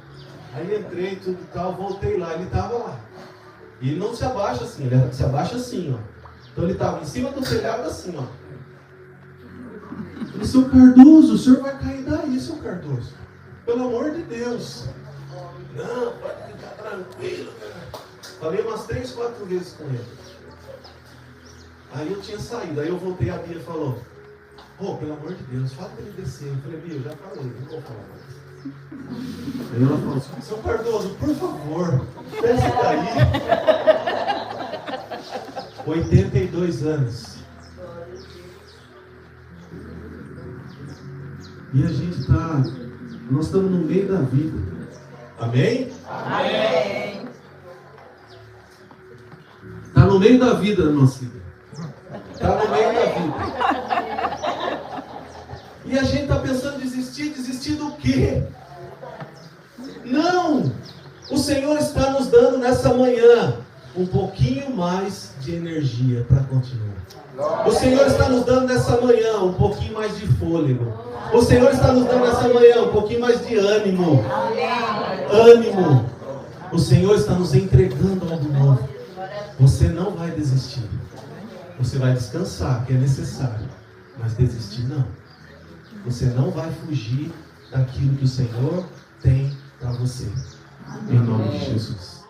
aí entrei tudo e tal, voltei lá, ele estava lá. E ele não se abaixa assim, ele se abaixa assim, ó. Então ele estava em cima do telhado assim, ó. Eu falei, seu Cardoso, o senhor vai cair daí, seu Cardoso. Pelo amor de Deus. Não, pode ficar tranquilo, cara. Falei umas 3, 4 vezes com ele. Aí eu tinha saído, aí eu voltei, a Bia falou, pelo amor de Deus, fala para ele descer. Eu falei, Bia, eu já falei, não vou falar mais. Aí ela falou assim, seu Cardoso, por favor, desce daí. 82 anos. E a gente nós estamos no meio da vida. Amém? Amém. Está no meio da vida da nossa vida. Está no meio da vida. E a gente está pensando em desistir. Desistir do quê? Não! O Senhor está nos dando nessa manhã um pouquinho mais de energia para continuar. O Senhor está nos dando nessa manhã um pouquinho mais de fôlego. O Senhor está nos dando nessa manhã um pouquinho mais de ânimo. Ânimo. O Senhor está nos entregando algo novo. Você não vai desistir. Você vai descansar, que é necessário. Mas desistir não. Você não vai fugir daquilo que o Senhor tem para você. Em nome de Jesus.